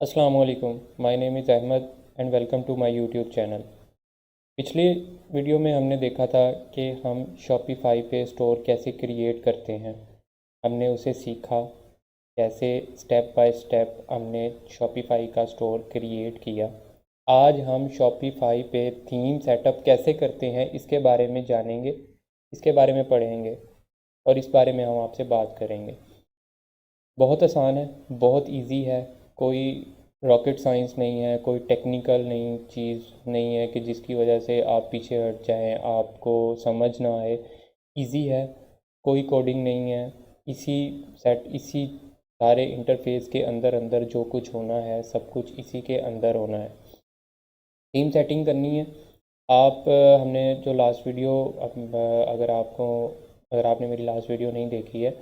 अस्सलाम वालेकुम, my name is Ahmad and welcome to my YouTube channel. पिछली वीडियो में हमने देखा था कि हम शॉपिफाई पे स्टोर कैसे क्रिएट करते हैं। हमने उसे सीखा, कैसे स्टेप बाय स्टेप हमने शॉपिफाई का स्टोर क्रिएट किया। आज हम शॉपिफाई पे थीम सेटअप कैसे करते हैं इसके बारे में जानेंगे, इसके बारे में पढ़ेंगे और इस बारे में हम आपसे बात करेंगे। बहुत आसान है, बहुत इजी है। कोई रॉकेट साइंस नहीं है, कोई टेक्निकल नहीं चीज़ नहीं है कि जिसकी वजह से आप पीछे हट जाएं, आपको समझ ना आए। इजी है, कोई कोडिंग नहीं है। इसी सारे इंटरफेस के अंदर अंदर जो कुछ होना है सब कुछ इसी के अंदर होना है। थीम सेटिंग करनी है। हमने जो लास्ट वीडियो, अगर आपने मेरी लास्ट वीडियो नहीं देखी है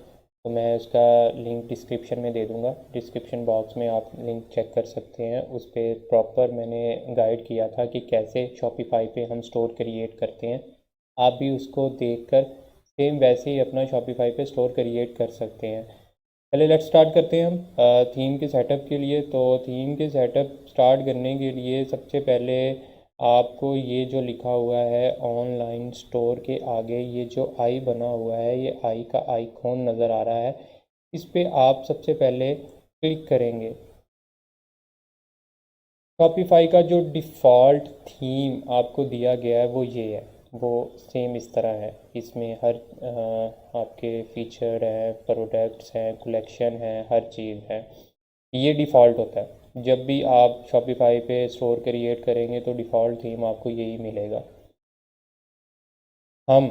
तो मैं उसका लिंक डिस्क्रिप्शन में दे दूँगा। डिस्क्रिप्शन बॉक्स में आप लिंक चेक कर सकते हैं। उस पर प्रॉपर मैंने गाइड किया था कि कैसे शॉपिफाई पे हम स्टोर क्रिएट करते हैं। आप भी उसको देखकर सेम वैसे ही अपना शॉपिफाई पे स्टोर क्रिएट कर सकते हैं। पहले लेट्स स्टार्ट करते हैं हम थीम के सेटअप के लिए। तो थीम के सेटअप स्टार्ट करने के लिए सबसे पहले आपको ये जो लिखा हुआ है ऑनलाइन स्टोर के आगे ये जो आई बना हुआ है, ये आई का आइकॉन नज़र आ रहा है, इस पे आप सबसे पहले क्लिक करेंगे। शॉपिफाई का जो डिफ़ॉल्ट थीम आपको दिया गया है वो ये है, वो सेम इस तरह है। इसमें हर आपके फीचर हैं, प्रोडक्ट्स हैं, कलेक्शन है, हर चीज़ है। ये डिफ़ॉल्ट होता है। जब भी आप शॉपिफाई पे स्टोर क्रिएट करेंगे तो डिफ़ॉल्ट थीम आपको यही मिलेगा। हम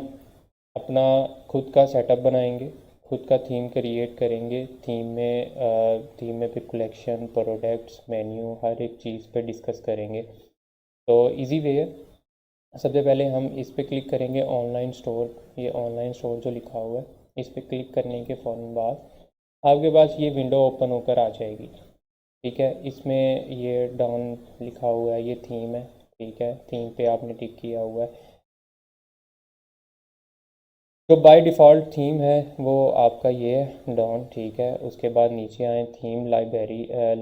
अपना खुद का सेटअप बनाएंगे, खुद का थीम क्रिएट करेंगे। थीम में फिर कलेक्शन, प्रोडक्ट्स, मेन्यू, हर एक चीज़ पे डिस्कस करेंगे। तो इजी वे है। सबसे पहले हम इस पे क्लिक करेंगे ऑनलाइन स्टोर। ये ऑनलाइन स्टोर जो लिखा हुआ है, इस पे क्लिक करने के फ़ौरन बाद आपके पास ये विंडो ओपन होकर आ जाएगी। ठीक है, इसमें ये डाउन लिखा हुआ है, ये थीम है। ठीक है, थीम पे आपने टिक किया हुआ है। जो बाय डिफ़ॉल्ट थीम है वो आपका ये है, डॉन। ठीक है, उसके बाद नीचे आए, थीम लाइब्रेरी है।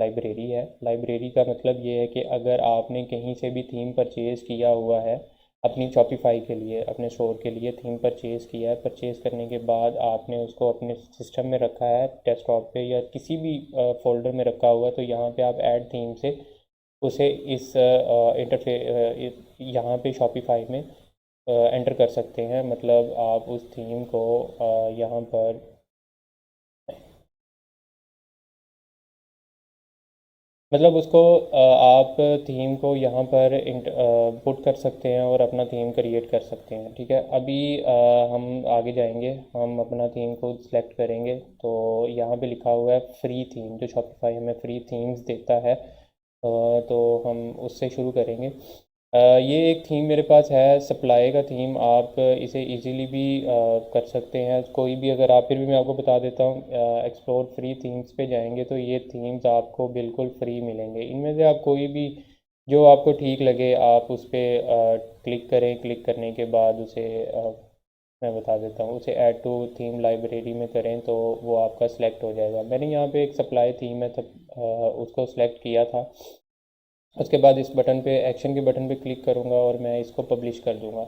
लाइब्रेरी का मतलब ये है कि अगर आपने कहीं से भी थीम परचेज़ किया हुआ है अपनी शॉपिफाई के लिए, अपने स्टोर के लिए थीम परचेज़ किया है, परचेज़ करने के बाद आपने उसको अपने सिस्टम में रखा है, डेस्कटॉप पे या किसी भी फ़ोल्डर में रखा हुआ है, तो यहाँ पे आप ऐड थीम से उसे इस यहाँ पे शॉपिफाई में एंटर कर सकते हैं। मतलब आप उस थीम को यहाँ पर मतलब उसको आप थीम को यहाँ पर पुट कर सकते हैं और अपना थीम क्रिएट कर सकते हैं। ठीक है, अभी हम आगे जाएंगे, हम अपना थीम को सिलेक्ट करेंगे। तो यहाँ पे लिखा हुआ है फ्री थीम, जो शॉपिफाई हमें फ्री थीम्स देता है। तो हम उससे शुरू करेंगे। ये एक थीम मेरे पास है, सप्लाई का थीम। आप इसे इजीली भी कर सकते हैं कोई भी। अगर आप, फिर भी मैं आपको बता देता हूँ, एक्सप्लोर फ्री थीम्स पे जाएंगे तो ये थीम्स आपको बिल्कुल फ्री मिलेंगे। इनमें से आप कोई भी जो आपको ठीक लगे आप उस पर क्लिक करें। क्लिक करने के बाद उसे मैं बता देता हूँ, उसे ऐड टू थीम लाइब्रेरी में करें तो वो आपका सिलेक्ट हो जाएगा। मैंने यहाँ पे एक सप्लाई थीम है तब उसको सिलेक्ट किया था। उसके बाद इस बटन पे, एक्शन के बटन पे क्लिक करूँगा और मैं इसको पब्लिश कर दूँगा।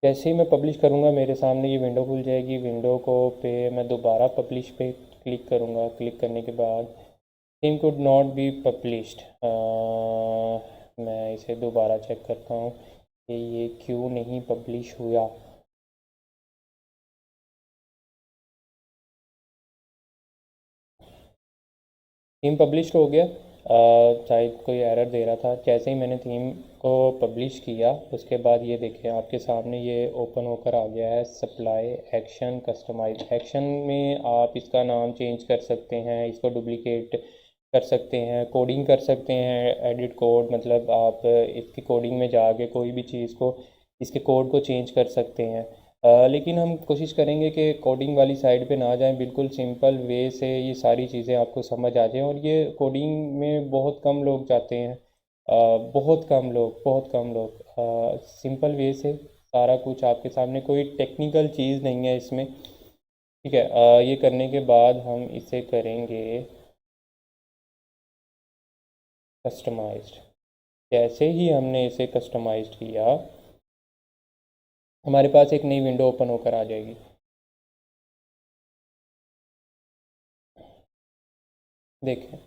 जैसे ही मैं पब्लिश करूँगा मेरे सामने ये विंडो खुल जाएगी। विंडो को पे मैं दोबारा पब्लिश पे क्लिक करूँगा। क्लिक करने के बाद theme could not be published. मैं इसे दोबारा चेक करता हूँ कि ये क्यों नहीं पब्लिश हुआ। थीम पब्लिश हो गया। शायद कोई एरर दे रहा था। जैसे ही मैंने थीम को पब्लिश किया उसके बाद ये देखें आपके सामने ये ओपन होकर आ गया है, सप्लाई एक्शन कस्टमाइज। एक्शन में आप इसका नाम चेंज कर सकते हैं, इसको डुप्लिकेट कर सकते हैं, कोडिंग कर सकते हैं, एडिट कोड, मतलब आप इसकी कोडिंग में जाके कोई भी चीज़ को, इसके कोड को चेंज कर सकते हैं। लेकिन हम कोशिश करेंगे कि कोडिंग वाली साइड पे ना जाएं, बिल्कुल सिंपल वे से ये सारी चीज़ें आपको समझ आ जाएं। और ये कोडिंग में बहुत कम लोग जाते हैं, बहुत कम लोग सिंपल वे से सारा कुछ आपके सामने, कोई टेक्निकल चीज़ नहीं है इसमें। ठीक है, ये करने के बाद हम इसे करेंगे। कस्टमाइज्ड। जैसे ही हमने इसे कस्टमाइज्ड किया, हमारे पास एक नई विंडो ओपन होकर आ जाएगी। देखें,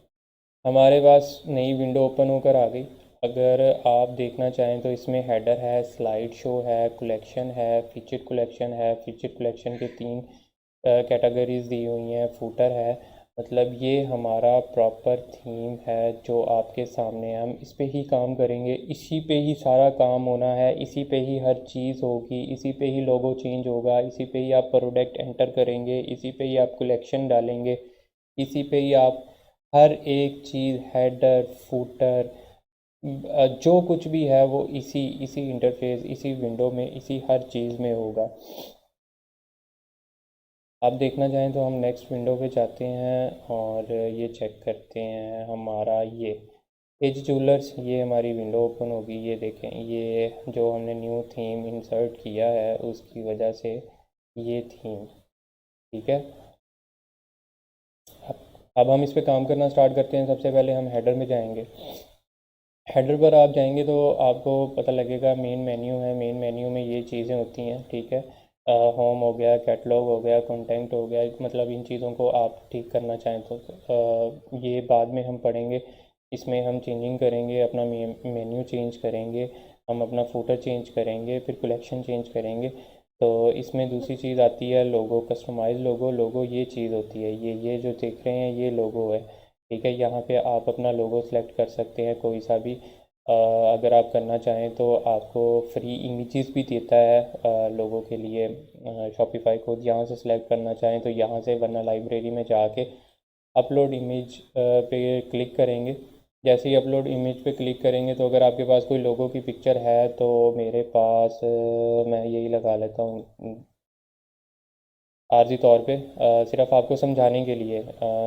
हमारे पास नई विंडो ओपन होकर आ गई। अगर आप देखना चाहें तो इसमें हेडर है, स्लाइड शो है, कलेक्शन है, फीचर कलेक्शन है। फीचर कलेक्शन के 3 कैटेगरीज दी हुई हैं। फूटर है, मतलब ये हमारा प्रॉपर थीम है जो आपके सामने, हम इस पे ही काम करेंगे, इसी पे ही सारा काम होना है, इसी पे ही हर चीज़ होगी, इसी पे ही लोगो चेंज होगा, इसी पे ही आप प्रोडक्ट एंटर करेंगे, इसी पे ही आप कलेक्शन डालेंगे, इसी पे ही आप हर एक चीज़, हेडर, फूटर, जो कुछ भी है वो इसी इसी इंटरफेस, इसी विंडो में, इसी हर चीज़ में होगा। आप देखना चाहें तो हम नेक्स्ट विंडो पे जाते हैं और ये चेक करते हैं हमारा ये एज जूलर्स। ये हमारी विंडो ओपन होगी। ये देखें, ये जो हमने न्यू थीम इंसर्ट किया है उसकी वजह से ये थीम, ठीक है। अब हम इस पे काम करना स्टार्ट करते हैं। सबसे पहले हम हेडर में जाएंगे। हेडर पर आप जाएंगे तो आपको पता लगेगा मेन मेन्यू है। मेन मेन्यू में ये चीज़ें होती हैं, ठीक है। होम हो गया, कैटलॉग हो गया, कंटेंट हो गया, मतलब इन चीज़ों को आप ठीक करना चाहें तो ये बाद में हम पढ़ेंगे। इसमें हम चेंजिंग करेंगे, अपना मेन्यू चेंज करेंगे, हम अपना फूटर चेंज करेंगे, फिर कलेक्शन चेंज करेंगे। तो इसमें दूसरी चीज़ आती है लोगो, कस्टमाइज लोगो। लोगो ये चीज़ होती है, ये जो देख रहे हैं ये लोगो है, ठीक है। यहाँ पे आप अपना लोगो सेलेक्ट कर सकते हैं, कोई सा भी। अगर आप करना चाहें तो आपको फ्री इमेजेस भी देता है लोगों के लिए शॉपिफाई कोड। यहाँ से सिलेक्ट करना चाहें तो यहाँ से, वरना लाइब्रेरी में जाके अपलोड इमेज पे क्लिक करेंगे। जैसे ही अपलोड इमेज पे क्लिक करेंगे तो अगर आपके पास कोई लोगों की पिक्चर है तो मेरे पास मैं यही लगा लेता हूँ आर्जी तौर पे, सिर्फ आपको समझाने के लिए।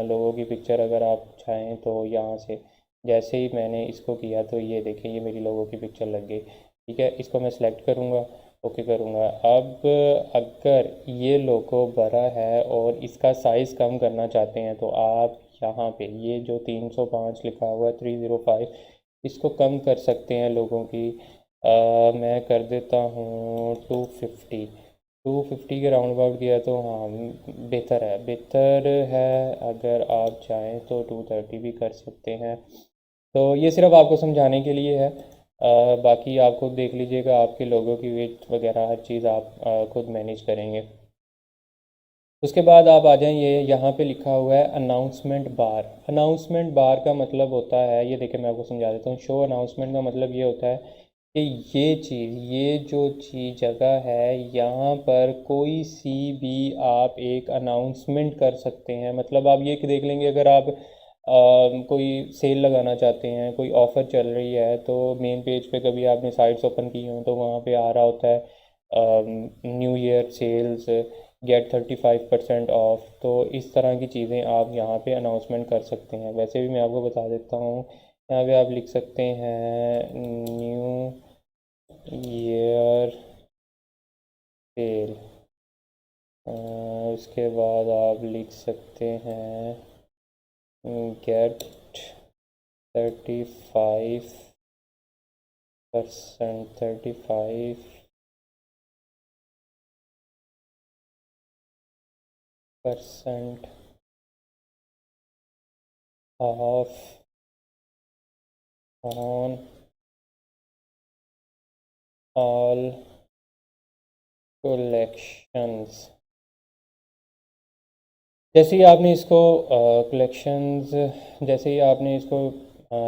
लोगों की पिक्चर अगर आप चाहें तो यहाँ से, जैसे ही मैंने इसको किया तो ये देखें, ये मेरी लोगों की पिक्चर लग गई, ठीक है। इसको मैं सेलेक्ट करूँगा, ओके करूँगा। अब अगर ये लोगो बड़ा है और इसका साइज़ कम करना चाहते हैं तो आप यहाँ पे ये जो 305 लिखा हुआ है, 305, इसको कम कर सकते हैं लोगों की। मैं कर देता हूँ 250। 250 के राउंड अबाउट किया तो हाँ, बेहतर है, बेहतर है। अगर आप चाहें तो 230 भी कर सकते हैं। तो ये सिर्फ आपको समझाने के लिए है। बाकी आप खुद देख लीजिएगा, आपके लोगों की वेट वगैरह हर चीज़ आप खुद मैनेज करेंगे। उसके बाद आप आ जाएं, ये यहाँ पे लिखा हुआ है अनाउंसमेंट बार। अनाउंसमेंट बार का मतलब होता है, ये देखिए मैं आपको समझा देता हूँ। शो अनाउंसमेंट का मतलब ये होता है कि ये चीज़, ये जो चीज़ जगह है, यहाँ पर कोई सी भी आप एक अनाउंसमेंट कर सकते हैं। मतलब आप ये कि देख लेंगे, अगर आप कोई सेल लगाना चाहते हैं, कोई ऑफ़र चल रही है, तो मेन पेज पे कभी आपने साइट्स ओपन की हों तो वहाँ पे आ रहा होता है new year sales, get 35% off. तो इस तरह की चीज़ें आप यहाँ पे अनाउंसमेंट कर सकते हैं। वैसे भी मैं आपको बता देता हूँ, यहाँ पे आप लिख सकते हैं न्यू ईयर सेल। उसके बाद आप लिख सकते हैं get 35%, 35% off on all collections. जैसे ही आपने इसको कलेक्शंस, जैसे ही आपने इसको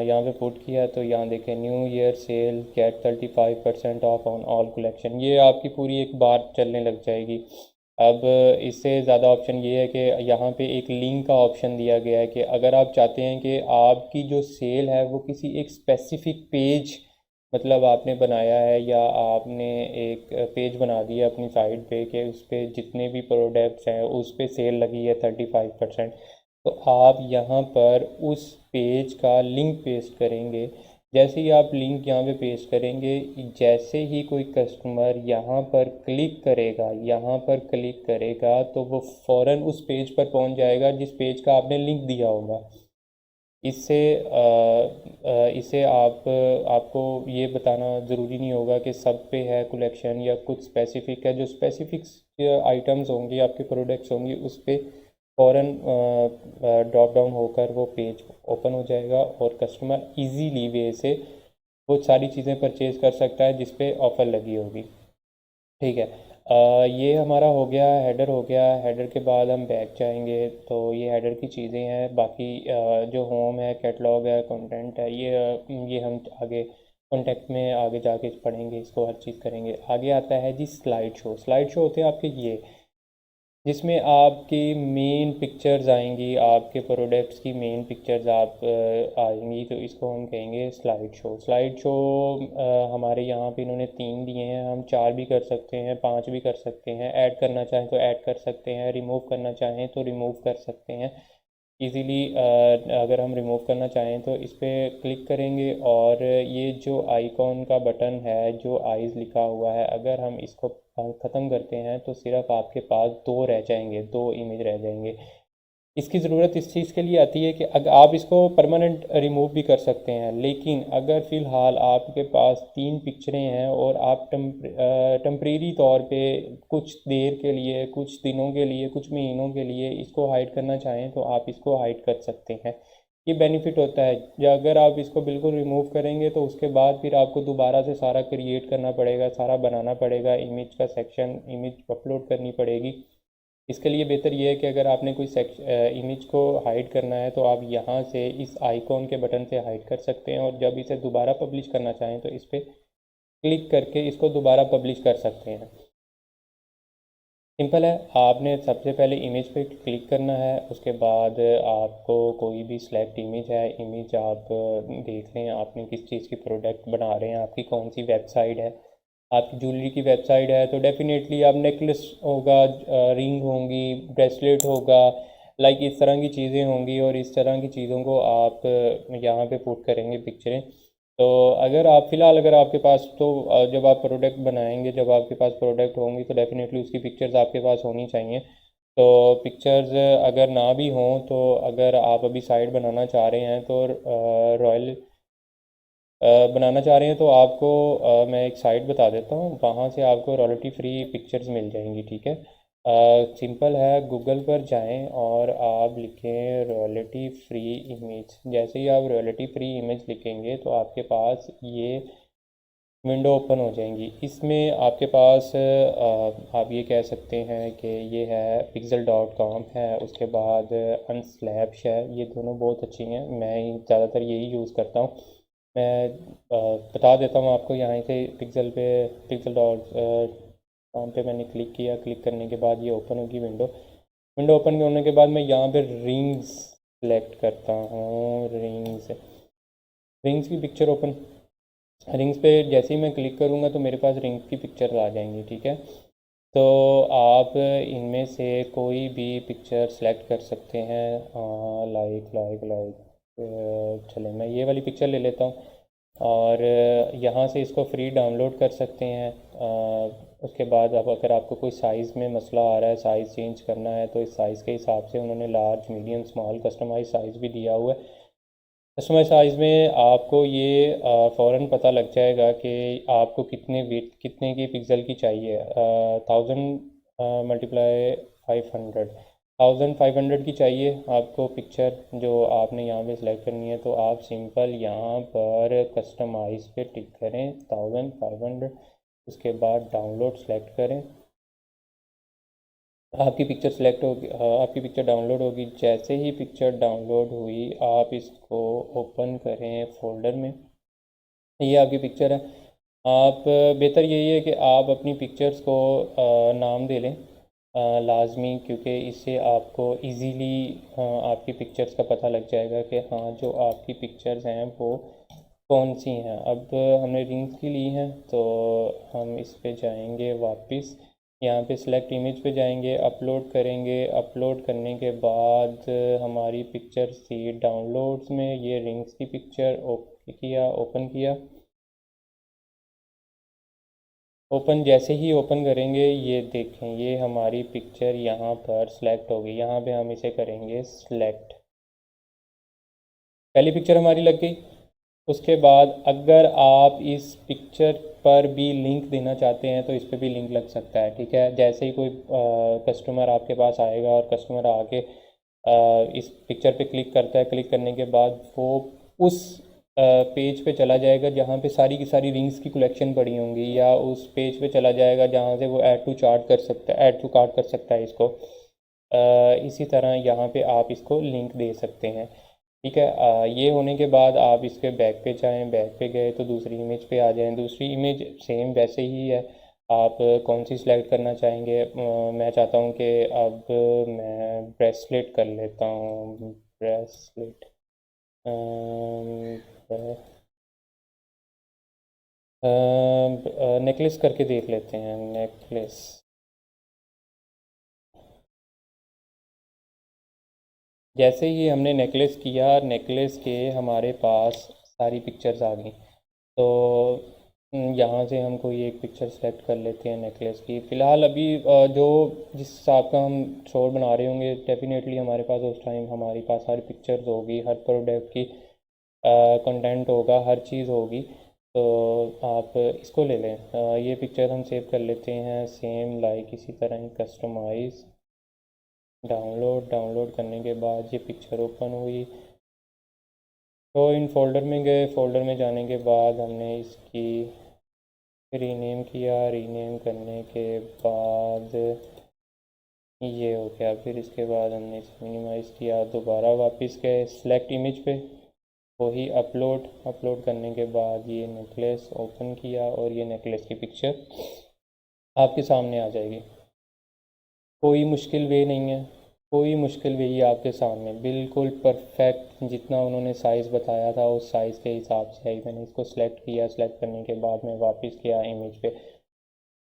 यहाँ पे पुट किया तो यहाँ देखें new year sale get 35% off on all collection. ये आपकी पूरी एक बार चलने लग जाएगी। अब इससे ज़्यादा ऑप्शन ये है कि यहाँ पे एक लिंक का ऑप्शन दिया गया है कि अगर आप चाहते हैं कि आपकी जो सेल है वो किसी एक स्पेसिफ़िक पेज, मतलब आपने बनाया है या आपने एक पेज बना दिया अपनी साइट पे कि उस पर जितने भी प्रोडक्ट्स हैं उस पर सेल लगी है 35%, तो आप यहाँ पर उस पेज का लिंक पेस्ट करेंगे। जैसे ही आप लिंक यहाँ पे पेस्ट करेंगे, जैसे ही कोई कस्टमर यहाँ पर क्लिक करेगा, यहाँ पर क्लिक करेगा तो वो फ़ौरन उस पेज पर पहुँच जाएगा जिस पेज का आपने लिंक दिया होगा। इससे आपको ये बताना ज़रूरी नहीं होगा कि सब पे है कलेक्शन या कुछ स्पेसिफ़िक है। जो स्पेसिफ़िक आइटम्स होंगे, आपके प्रोडक्ट्स होंगे, उस पे फ़ौरन ड्रॉप डाउन होकर वो पेज ओपन हो जाएगा और कस्टमर इजीली वे से वो सारी चीज़ें परचेज़ कर सकता है जिस पे ऑफ़र लगी होगी। ठीक है। ये हमारा हो गया, हेडर हो गया। हेडर के बाद हम बैक जाएंगे तो ये हेडर की चीज़ें हैं। बाकी जो होम है, कैटलॉग है, कंटेंट है, ये हम आगे कॉन्टेक्ट में आगे जाके पढ़ेंगे, इसको हर चीज़ करेंगे। आगे आता है जी स्लाइड शो। स्लाइड शो होते हैं आपके ये, जिसमें आपकी मेन पिक्चर्स आएंगी, आपके प्रोडक्ट्स की मेन पिक्चर्स आएंगी, तो इसको हम कहेंगे स्लाइड शो। स्लाइड शो हमारे यहाँ पे इन्होंने 3 दिए हैं, हम 4 भी कर सकते हैं, 5 भी कर सकते हैं। ऐड करना चाहें तो ऐड कर सकते हैं, रिमूव करना चाहें तो रिमूव कर सकते हैं इजीली। अगर हम रिमूव करना चाहें तो इस पर क्लिक करेंगे और ये जो आइकॉन का बटन है, जो आइज़ लिखा हुआ है, अगर हम इसको ख़त्म करते हैं तो सिर्फ आपके पास 2 रह जाएंगे, 2 इमेज रह जाएंगे। इसकी ज़रूरत इस चीज़ के लिए आती है कि अगर आप इसको परमानेंट रिमूव भी कर सकते हैं, लेकिन अगर फ़िलहाल आपके पास 3 पिक्चरें हैं और आप टेम्परेरी तौर पे कुछ देर के लिए, कुछ दिनों के लिए, कुछ महीनों के लिए इसको हाइड करना चाहें तो आप इसको हाइड कर सकते हैं। ये बेनिफिट होता है। या अगर आप इसको बिल्कुल रिमूव करेंगे तो उसके बाद फिर आपको दोबारा से सारा क्रिएट करना पड़ेगा, सारा बनाना पड़ेगा, इमेज का सेक्शन, इमेज अपलोड करनी पड़ेगी। इसके लिए बेहतर ये है कि अगर आपने कोई इमेज को हाइड करना है तो आप यहाँ से इस आइकॉन के बटन से हाइड कर सकते हैं, और जब इसे दोबारा पब्लिश करना चाहें तो इस पर क्लिक करके इसको दोबारा पब्लिश कर सकते हैं। सिंपल है। आपने सबसे पहले इमेज पे क्लिक करना है, उसके बाद आपको कोई भी सिलेक्ट इमेज है, इमेज आप देख लें आपने किस चीज़ की प्रोडक्ट बना रहे हैं, आपकी कौन सी वेबसाइट है। आपकी ज्वेलरी की वेबसाइट है तो डेफिनेटली आप नेकलेस होगा, रिंग होंगी, ब्रेसलेट होगा, लाइक इस तरह की चीज़ें होंगी, और इस तरह की चीज़ों को आप यहाँ पे पुट करेंगे पिक्चरें। तो अगर आप फ़िलहाल अगर आपके पास तो जब आप प्रोडक्ट बनाएंगे, जब आपके पास प्रोडक्ट होंगी तो डेफिनेटली उसकी पिक्चर्स आपके पास होनी चाहिए। तो पिक्चर्स अगर ना भी हों तो अगर आप अभी साइट बनाना चाह रहे हैं तो रॉयल बनाना चाह रहे हैं तो आपको मैं एक साइट बता देता हूँ, वहाँ से आपको रॉयल्टी फ्री पिक्चर्स मिल जाएंगी। ठीक है। सिंपल है, गूगल पर जाएं और आप लिखें रॉयल्टी फ्री इमेज। जैसे ही आप रॉयल्टी फ्री इमेज लिखेंगे तो आपके पास ये विंडो ओपन हो जाएंगी। इसमें आपके पास आप ये कह सकते हैं कि ये है pixel.com है, उसके बाद अनस्लैश है। ये दोनों बहुत अच्छी हैं, मैं ज़्यादातर यही यूज़ करता हूँ। मैं बता देता हूँ आपको। यहाँ से पिक्सल डॉट कॉम पे मैंने क्लिक किया। क्लिक करने के बाद ये ओपन होगी विंडो। विंडो ओपन होने के बाद मैं यहाँ पे रिंग्स सेलेक्ट करता हूँ। रिंग्स की पिक्चर ओपन, रिंग्स पे जैसे ही मैं क्लिक करूँगा तो मेरे पास रिंग्स की पिक्चर आ जाएंगी। ठीक है। तो आप इनमें से कोई भी पिक्चर सेलेक्ट कर सकते हैं। लाइक चले मैं ये वाली पिक्चर ले लेता हूँ, और यहाँ से इसको फ्री डाउनलोड कर सकते हैं। उसके बाद अब अगर आपको कोई साइज़ में मसला आ रहा है, साइज़ चेंज करना है, तो इस साइज़ के हिसाब से उन्होंने large, medium, small customize size भी दिया हुआ है। कस्टमाइज साइज़ में आपको ये फ़ौरन पता लग जाएगा कि आपको कितने वेट, कितने की पिक्सल की चाहिए। 1000 × 500, 1500 की चाहिए आपको पिक्चर, जो आपने यहाँ पे सिलेक्ट करनी है। तो आप सिंपल यहाँ पर कस्टमाइज़ पे टिक करें 1500, उसके बाद डाउनलोड सेलेक्ट करें। आपकी पिक्चर सेलेक्ट होगी, आपकी पिक्चर डाउनलोड होगी। जैसे ही पिक्चर डाउनलोड हुई आप इसको ओपन करें फोल्डर में। ये आपकी पिक्चर है। आप बेहतर यही है कि आप अपनी पिक्चर्स को नाम दे लें लाजमी, क्योंकि इससे आपको इजीली आपकी पिक्चर्स का पता लग जाएगा कि हाँ जो आपकी पिक्चर्स हैं वो कौन सी हैं। अब हमने रिंग्स की ली हैं तो हम इस पे जाएंगे वापस, यहाँ पे सिलेक्ट इमेज पे जाएंगे, अपलोड करेंगे। अपलोड करने के बाद हमारी पिक्चर थी डाउनलोड्स में, ये रिंग्स की पिक्चर ओके किया, ओपन किया। ओपन जैसे ही ओपन करेंगे ये देखें, ये हमारी पिक्चर यहाँ पर सिलेक्ट होगी। यहाँ पे हम इसे करेंगे सिलेक्ट। पहली पिक्चर हमारी लग गई। उसके बाद अगर आप इस पिक्चर पर भी लिंक देना चाहते हैं तो इस पर भी लिंक लग सकता है, ठीक है। जैसे ही कोई कस्टमर आपके पास आएगा और कस्टमर आके इस पिक्चर पे क्लिक करता है, क्लिक करने के बाद वो उस पेज पे चला जाएगा जहाँ पे सारी की सारी रिंग्स की कलेक्शन पड़ी होंगी, या उस पेज पे चला जाएगा जहाँ से वो ऐड टू चार्ट कर सकता है, ऐड टू कार्ट कर सकता है इसको। इसी तरह यहाँ पे आप इसको लिंक दे सकते हैं, ठीक है। ये होने के बाद आप इसके बैक पे जाएं, बैक पे गए तो दूसरी इमेज पे आ जाएं। दूसरी इमेज सेम वैसे ही है, आप कौन सी सिलेक्ट करना चाहेंगे। मैं चाहता हूँ कि अब मैं ब्रेसलेट कर लेता हूँ, ब्रेसलेट, नेकलेस करके देख लेते हैं, नेकलेस। जैसे ही हमने नेकलेस किया, नेकलेस के हमारे पास सारी पिक्चर्स आ गई। तो यहाँ से हम कोई एक पिक्चर सेलेक्ट कर लेते हैं नेकलेस की। फ़िलहाल अभी जो जिस हिसाब का हम शोर बना रहे होंगे, डेफिनेटली हमारे पास उस टाइम हमारे पास हर पिक्चर्स होगी, हर प्रोडक्ट की कंटेंट होगा, हर चीज़ होगी। तो आप इसको ले लें। ये पिक्चर हम सेव कर लेते हैं, सेम लाइक इसी तरह ही कस्टमाइज़, डाउनलोड करने के बाद ये पिक्चर ओपन हुई। तो इन फोल्डर में गए, फोल्डर में जाने के बाद हमने इसकी रीनेम किया, रीनेम करने के बाद ये हो गया। फिर इसके बाद हमने इसे मिनिमाइज़ किया, दोबारा वापस गए सेलेक्ट इमेज पे, वही अपलोड करने के बाद ये नेकलेस ओपन किया और ये नेकलेस की पिक्चर आपके सामने आ जाएगी। कोई मुश्किल वे नहीं है, कोई मुश्किल वे ही आपके सामने बिल्कुल परफेक्ट, जितना उन्होंने साइज़ बताया था उस साइज़ के हिसाब से आई। मैंने इसको सिलेक्ट किया, सिलेक्ट करने के बाद मैं वापस किया इमेज पे,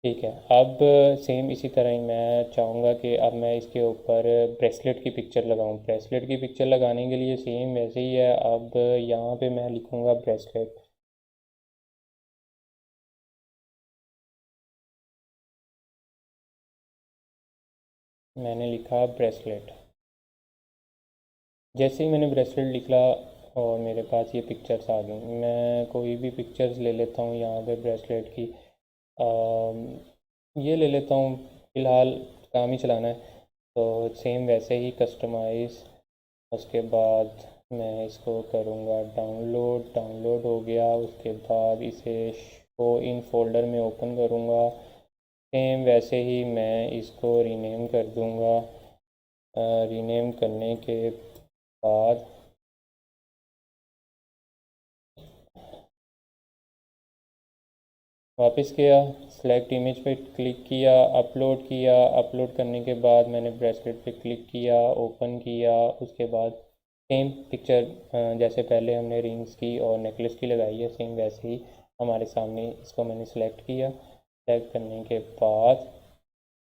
ठीक है। अब सेम इसी तरह ही मैं चाहूँगा कि अब मैं इसके ऊपर ब्रेसलेट की पिक्चर लगाऊँ। ब्रेसलेट की पिक्चर लगाने के लिए सेम वैसे ही है। अब यहाँ पे मैं लिखूँगा ब्रेसलेट, मैंने लिखा ब्रेसलेट। जैसे ही मैंने ब्रेसलेट लिखा और मेरे पास ये पिक्चर्स आ गई, मैं कोई भी पिक्चर्स ले लेता हूँ यहाँ पे ब्रेसलेट की। ये ले लेता हूँ, फ़िलहाल काम ही चलाना है। तो सेम वैसे ही कस्टमाइज़, उसके बाद मैं इसको करूँगा डाउनलोड हो गया। उसके बाद इसे शो इन फोल्डर में ओपन करूँगा। सेम वैसे ही मैं इसको रीनेम कर दूँगा। रीनेम करने के बाद वापस गया, सेलेक्ट इमेज पे क्लिक किया, अपलोड करने के बाद मैंने ब्रेसलेट पे क्लिक किया, ओपन किया। उसके बाद सेम पिक्चर जैसे पहले हमने रिंग्स की और नेकलेस की लगाई है, सेम वैसे ही हमारे सामने इसको मैंने सेलेक्ट किया। सेलेक्ट करने के बाद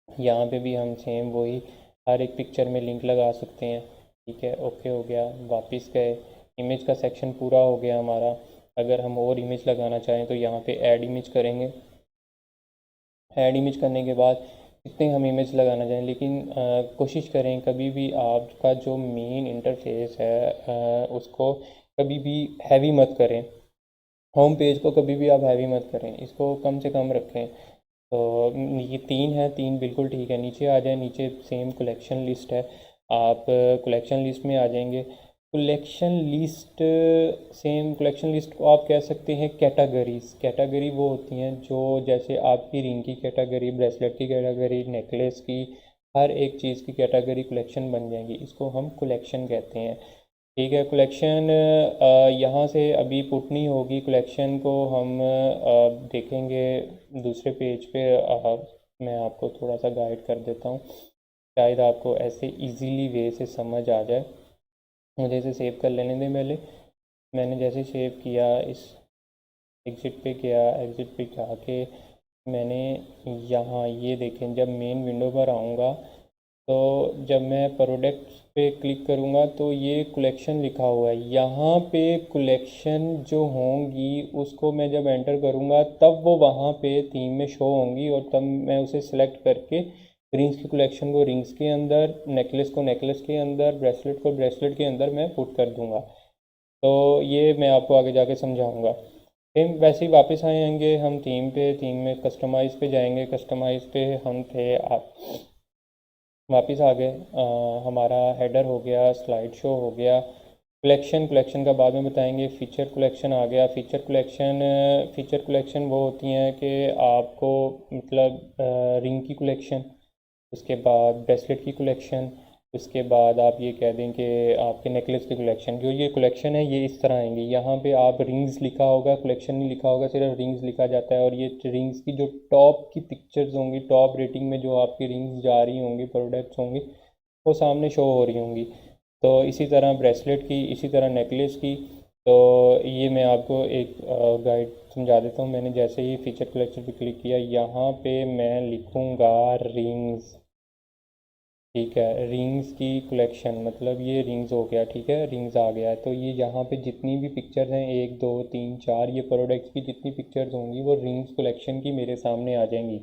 यहाँ पे भी हम सेम वही हर एक पिक्चर में लिंक लगा सकते हैं, ठीक है। ओके हो गया, वापस गए, इमेज का सेक्शन पूरा हो गया हमारा। अगर हम और इमेज लगाना चाहें तो यहाँ पे ऐड इमेज करेंगे। ऐड इमेज करने के बाद जितने हम इमेज लगाना चाहें, लेकिन कोशिश करें कभी भी आपका जो मेन इंटरफेस है उसको कभी भी हैवी मत करें। होम पेज को कभी भी आप हैवी मत करें, इसको कम से कम रखें। तो ये तीन है, तीन बिल्कुल ठीक है। नीचे आ जाए, नीचे सेम कलेक्शन लिस्ट है, आप कलेक्शन लिस्ट में आ जाएंगे। Collection list, same collection list को आप कह सकते हैं कैटागरीज। कैटागरी वो होती हैं जो जैसे आपकी रिंग की कैटागरी, ब्रेसलेट की कैटागरी, नेकलेस की, हर एक चीज़ की कैटागरी कलेक्शन बन जाएंगी, इसको हम कलेक्शन कहते हैं, ठीक है। कलेक्शन यहाँ से अभी पुट नहीं होगी, कलेक्शन को हम देखेंगे दूसरे पेज पे। मैं आपको थोड़ा सा गाइड कर देता हूँ, शायद आपको ऐसे इजीली वे से समझ आ जाए। मुझे इसे सेव कर लेने दें पहले। मैंने जैसे सेव किया, इस एग्ज़िट पे गया, एग्ज़िट पे जाके मैंने यहाँ ये देखें, जब मेन विंडो पर आऊँगा तो जब मैं प्रोडक्ट्स पे क्लिक करूँगा तो ये कलेक्शन लिखा हुआ है। यहाँ पे कलेक्शन जो होंगी उसको मैं जब एंटर करूँगा तब वो वहाँ पे थीम में शो होंगी, और तब मैं उसे सेलेक्ट करके रिंग्स की कलेक्शन को रिंग्स के अंदर, नेकलेस को नेकलेस के अंदर, ब्रेसलेट को ब्रेसलेट के अंदर मैं पुट कर दूँगा। तो ये मैं आपको आगे जाके समझाऊंगा। फिर वैसे ही वापस आएंगे हम थीम पे, थीम में कस्टमाइज़ पे जाएंगे, कस्टमाइज़ पे हम थे आप वापस आ गए। हमारा हेडर हो गया, स्लाइड शो हो गया, कलेक्शन, कलेक्शन का बाद में बताएंगे। फ़ीचर कलेक्शन आ गया। फ़ीचर कलेक्शन वो होती हैं कि आपको मतलब रिंग की कलेक्शन, उसके बाद ब्रेसलेट की कलेक्शन, उसके बाद आप ये कह दें कि आपके नेकलेस की कलेक्शन। जो ये कलेक्शन है ये इस तरह आएंगी। यहाँ पे आप रिंग्स लिखा होगा, कलेक्शन नहीं लिखा होगा, सिर्फ रिंग्स लिखा जाता है। और ये रिंग्स की जो टॉप की पिक्चर्स होंगी, टॉप रेटिंग में जो आपकी रिंग्स जा रही होंगी, प्रोडक्ट्स होंगी, वो सामने शो हो रही होंगी। तो इसी तरह ब्रेसलेट की, इसी तरह नेकलेस की। तो ये मैं आपको एक गाइड समझा देता हूँ। मैंने जैसे ही फीचर कलेक्शन पे क्लिक किया, यहाँ पे मैं लिखूँगा रिंग्स। ठीक है, रिंग्स की कलेक्शन, मतलब ये रिंग्स हो गया। ठीक है, रिंग्स आ गया है। तो ये यहाँ पे जितनी भी पिक्चर्स हैं, 1 2 3 4, ये प्रोडक्ट्स की जितनी पिक्चर्स होंगी वो रिंग्स कलेक्शन की मेरे सामने आ जाएंगी।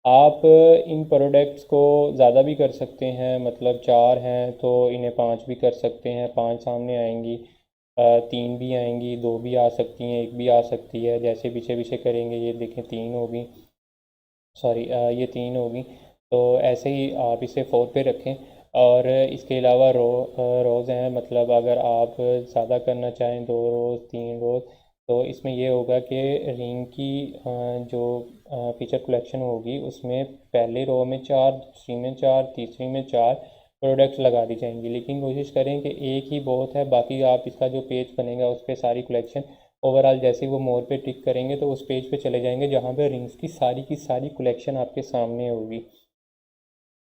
आप इन प्रोडक्ट्स को ज़्यादा भी कर सकते हैं, मतलब 4 हैं तो इन्हें 5 भी कर सकते हैं, 5 सामने आएंगी। 3 भी आएंगी, 2 भी आ सकती हैं, 1 भी आ सकती है। जैसे पीछे पीछे करेंगे, ये देखें 3 होगी, सॉरी ये 3 होगी। तो ऐसे ही आप इसे 4 पे रखें। और इसके अलावा रोज़ हैं, मतलब अगर आप ज़्यादा करना चाहें, 2 रोज़ 3 रोज़, तो इसमें ये होगा कि रिंग की जो फीचर कलेक्शन होगी उसमें पहले रो में 4, दूसरी में 4, तीसरी में 4 प्रोडक्ट्स लगा दी जाएंगी। लेकिन कोशिश करें कि एक ही बहुत है, बाकी आप इसका जो पेज बनेगा उस पर सारी कलेक्शन ओवरऑल, जैसे ही वो मोर पे टिक करेंगे तो उस पेज पे चले जाएंगे जहाँ पे रिंग्स की सारी कलेक्शन आपके सामने होगी।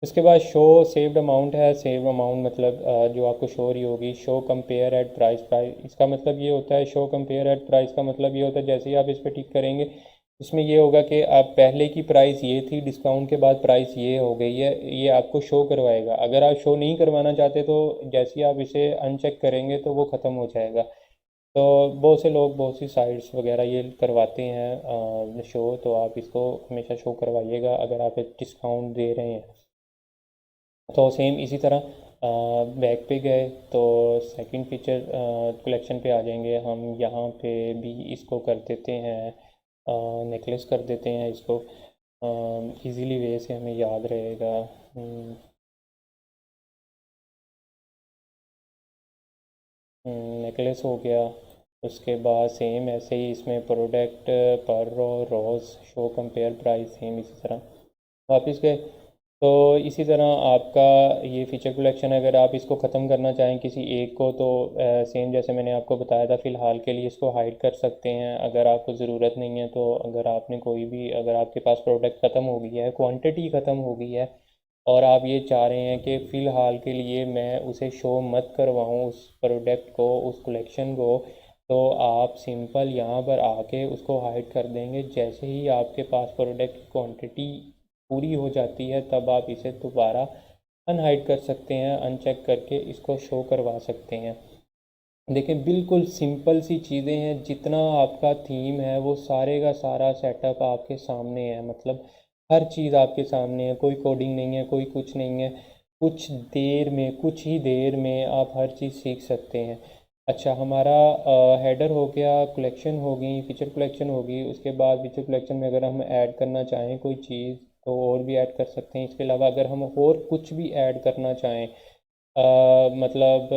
उसके बाद शो सेव्ड अमाउंट है। सेव अमाउंट मतलब जो आपको शो रही होगी, show compare at price. Price इसका मतलब ये होता है, शो कंपेयर एट प्राइस का मतलब ये होता है जैसे ही आप इस पर टिक करेंगे, इसमें ये होगा कि आप पहले की प्राइस ये थी, डिस्काउंट के बाद प्राइस ये हो गई है, ये आपको शो करवाएगा। अगर आप शो नहीं करवाना चाहते तो जैसे ही आप इसे अनचेक करेंगे तो वो ख़त्म हो जाएगा। तो बहुत से लोग, बहुत सी साइट्स वगैरह ये करवाते हैं शो, तो आप इसको हमेशा शो करवाइएगा अगर आप एक डिस्काउंट दे रहे हैं। तो सेम इसी तरह बैक पे गए तो सेकंड फीचर कलेक्शन पे आ जाएंगे हम। यहाँ पे भी इसको कर देते हैं, नेकलेस कर देते हैं इसको। इजीली वे से हमें याद रहेगा। नेकलेस हो गया। उसके बाद सेम ऐसे ही इसमें प्रोडक्ट पर रो, रोज़, शो कंपेयर प्राइस, सेम इसी तरह वापस गए। तो इसी तरह आपका ये फ़ीचर कलेक्शन, अगर आप इसको ख़त्म करना चाहें किसी एक को, तो सेम जैसे मैंने आपको बताया था, फ़िलहाल के लिए इसको हाइड कर सकते हैं अगर आपको ज़रूरत नहीं है। तो अगर आपने कोई भी, अगर आपके पास प्रोडक्ट ख़त्म हो गई है, क्वांटिटी ख़त्म हो गई है, और आप ये चाह रहे हैं कि फ़िलहाल के लिए मैं उसे शो मत करवाऊँ उस प्रोडक्ट को, उस कलेक्शन को, तो आप सिंपल यहाँ पर आके उसको हाइड कर देंगे। जैसे ही आपके पास प्रोडक्ट की क्वांटिटी पूरी हो जाती है तब आप इसे दोबारा अनहाइड कर सकते हैं, अनचेक करके इसको शो करवा सकते हैं। देखिए बिल्कुल सिंपल सी चीज़ें हैं। जितना आपका थीम है वो सारे का सारा सेटअप आपके सामने है, मतलब हर चीज़ आपके सामने है। कोई कोडिंग नहीं है, कोई कुछ नहीं है। कुछ देर में, कुछ ही देर में आप हर चीज़ सीख सकते हैं। अच्छा, हमारा हेडर हो गया, कलेक्शन होगी, फीचर कलेक्शन होगी। उसके बाद फीचर कलेक्शन में अगर हम ऐड करना चाहें कोई चीज़ तो और भी ऐड कर सकते हैं। इसके अलावा अगर हम और कुछ भी ऐड करना चाहें, मतलब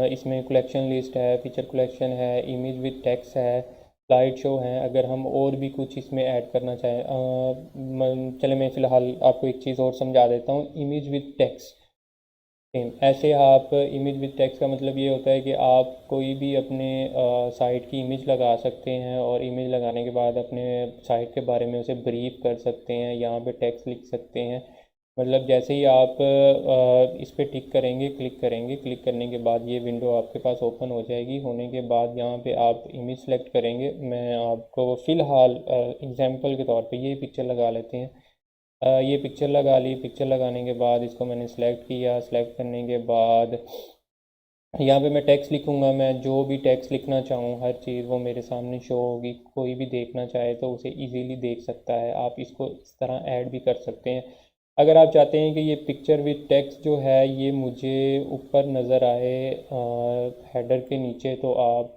इसमें कलेक्शन लिस्ट है, फीचर कलेक्शन है, इमेज विद टेक्स्ट है, स्लाइड शो है। अगर हम और भी कुछ इसमें ऐड करना चाहें, चले मैं फ़िलहाल आपको एक चीज़ और समझा देता हूँ। इमेज विद टेक्स्ट, सेम ऐसे आप इमेज विद टेक्स्ट का मतलब ये होता है कि आप कोई भी अपने साइट की इमेज लगा सकते हैं, और इमेज लगाने के बाद अपने साइट के बारे में उसे ब्रीफ कर सकते हैं, यहाँ पे टेक्स्ट लिख सकते हैं। मतलब जैसे ही आप इस पर टिक करेंगे, क्लिक करेंगे, क्लिक करने के बाद ये विंडो आपके पास ओपन हो जाएगी। होने के बाद यहाँ पे आप इमेज सेलेक्ट करेंगे। मैं आपको फ़िलहाल एग्जांपल के तौर पे ये पिक्चर लगा लेते हैं। ये पिक्चर लगा ली। पिक्चर लगाने के बाद इसको मैंने सेलेक्ट किया। सेलेक्ट करने के बाद यहाँ पे मैं टेक्स्ट लिखूँगा। मैं जो भी टेक्स्ट लिखना चाहूँ हर चीज़ वो मेरे सामने शो होगी। कोई भी देखना चाहे तो उसे इजीली देख सकता है। आप इसको इस तरह ऐड भी कर सकते हैं। अगर आप चाहते हैं कि ये पिक्चर विद टेक्स्ट जो है ये मुझे ऊपर नज़र आए हेडर के नीचे, तो आप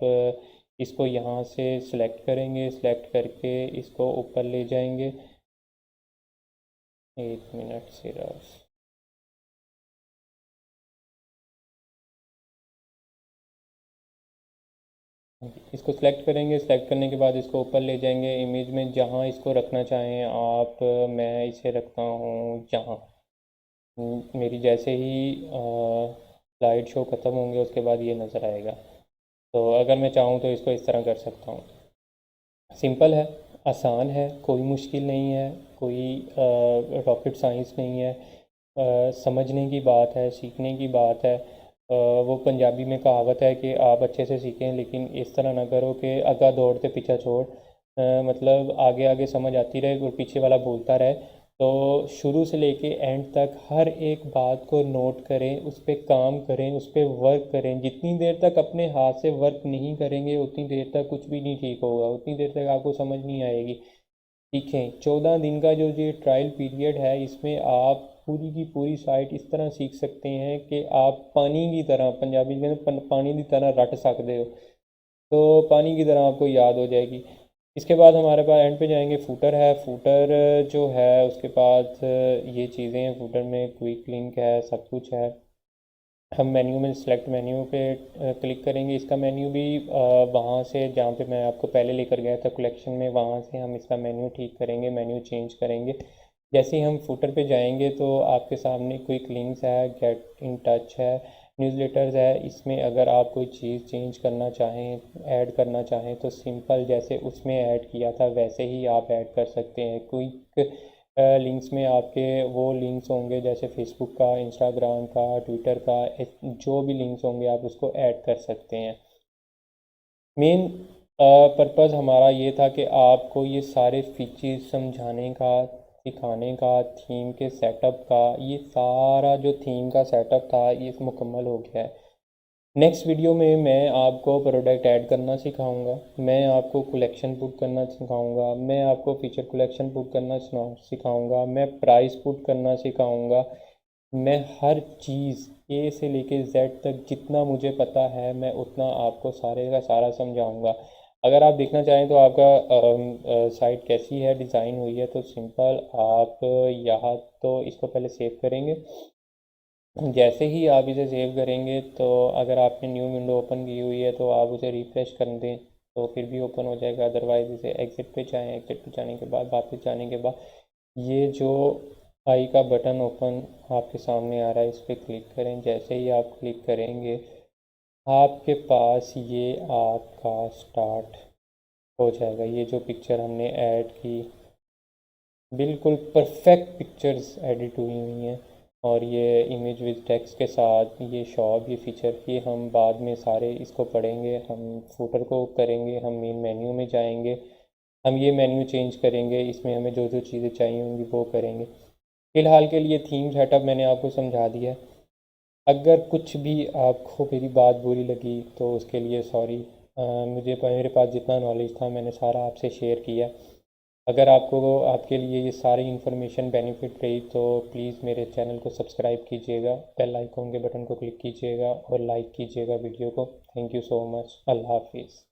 इसको यहाँ से सिलेक्ट करेंगे, सिलेक्ट करके इसको ऊपर ले जाएंगे। एक मिनट सिर्फ, इसको सिलेक्ट करेंगे, सिलेक्ट करने के बाद इसको ऊपर ले जाएंगे इमेज में, जहाँ इसको रखना चाहें आप। मैं इसे रखता हूँ यहाँ। मेरी जैसे ही स्लाइड शो ख़त्म होंगे उसके बाद ये नज़र आएगा। तो अगर मैं चाहूँ तो इसको इस तरह कर सकता हूँ। सिंपल है, आसान है, कोई मुश्किल नहीं है, कोई रॉकेट साइंस नहीं है। समझने की बात है, सीखने की बात है। वो पंजाबी में कहावत है कि आप अच्छे से सीखें, लेकिन इस तरह ना करो कि आगा दौड़ते पीछा छोड़। मतलब आगे आगे समझ आती रहे और पीछे वाला बोलता रहे। तो शुरू से लेके एंड तक हर एक बात को नोट करें, उस पर काम करें, उस पर वर्क करें। जितनी देर तक अपने हाथ से वर्क नहीं करेंगे उतनी देर तक कुछ भी नहीं ठीक होगा, उतनी देर तक आपको समझ नहीं आएगी। सीखें, 14 दिन का जो ये ट्रायल पीरियड है इसमें आप पूरी की पूरी साइट इस तरह सीख सकते हैं कि आप पानी की तरह, पंजाबी में पानी की तरह रट सकते हो। तो पानी की तरह आपको याद हो जाएगी। इसके बाद हमारे पास एंड पे जाएंगे, फूटर है। फूटर जो है उसके पास ये चीज़ें हैं, फूटर में क्विक लिंक है, सब कुछ है। हम मेन्यू में सेलेक्ट मेन्यू पे क्लिक करेंगे। इसका मेन्यू भी वहाँ से जहाँ पे मैं आपको पहले लेकर गया था कलेक्शन में, वहाँ से हम इसका मेन्यू ठीक करेंगे, मेन्यू चेंज करेंगे। जैसे ही हम फुटर पे जाएंगे तो आपके सामने क्विक लिंक्स है, गेट इन टच है, न्यूज़लेटर्स है। इसमें अगर आप कोई चीज़ चेंज करना चाहें, ऐड करना चाहें, तो सिंपल जैसे उसमें ऐड किया था वैसे ही आप ऐड कर सकते हैं। क्विक लिंक्स में आपके वो लिंक्स होंगे जैसे फेसबुक का, इंस्टाग्राम का, ट्विटर का, जो भी लिंक्स होंगे आप उसको ऐड कर सकते हैं। मेन पर्पज़ हमारा ये था कि आपको ये सारे फीचर्स समझाने का, सिखाने का, थीम के सेटअप का। ये सारा जो थीम का सेटअप था ये मुकम्मल हो गया है। नेक्स्ट वीडियो में मैं आपको प्रोडक्ट ऐड करना सिखाऊंगा, मैं आपको कलेक्शन पुट करना सिखाऊंगा, मैं आपको फीचर कलेक्शन पुट करना सिखाऊंगा, मैं प्राइस पुट करना सिखाऊंगा। मैं हर चीज़ ए से लेके जेड तक जितना मुझे पता है मैं उतना आपको सारे का सारा समझाऊंगा। अगर आप देखना चाहें तो आपका साइट कैसी है, डिज़ाइन हुई है, तो सिंपल आप यहाँ तो इसको पहले सेव करेंगे। जैसे ही आप इसे सेव करेंगे तो अगर आपने न्यू विंडो ओपन की हुई है तो आप उसे रिफ़्रेश कर दें तो फिर भी ओपन हो जाएगा। अदरवाइज़ इसे एग्ज़िट पे जाएं, एग्ज़िट पे जाने के बाद वापस जाने के बाद ये जो आई का बटन ओपन आपके सामने आ रहा है इस पर क्लिक करें। जैसे ही आप क्लिक करेंगे आपके पास ये आपका स्टार्ट हो जाएगा। ये जो पिक्चर हमने ऐड की, बिल्कुल परफेक्ट पिक्चर्स एडिट हुई हुई हैं, और ये इमेज विद टेक्स्ट के साथ ये शॉप, ये फीचर, ये हम बाद में सारे इसको पढ़ेंगे। हम फूटर को करेंगे, हम मेन मेन्यू में जाएंगे, हम ये मेन्यू चेंज करेंगे, इसमें हमें जो जो चीज़ें चाहिए होंगी वो करेंगे। फ़िलहाल के लिए थीम सेटअप मैंने आपको समझा दिया है। अगर कुछ भी आपको मेरी बात बुरी लगी तो उसके लिए सॉरी। मुझे मेरे पास जितना नॉलेज था मैंने सारा आपसे शेयर किया। अगर आपको आपके लिए ये सारी इन्फॉर्मेशन बेनिफिट रही तो प्लीज़ मेरे चैनल को सब्सक्राइब कीजिएगा, बेल आइकॉन के बटन को क्लिक कीजिएगा और लाइक कीजिएगा वीडियो को। Thank you so much. अल्लाह हाफिज़।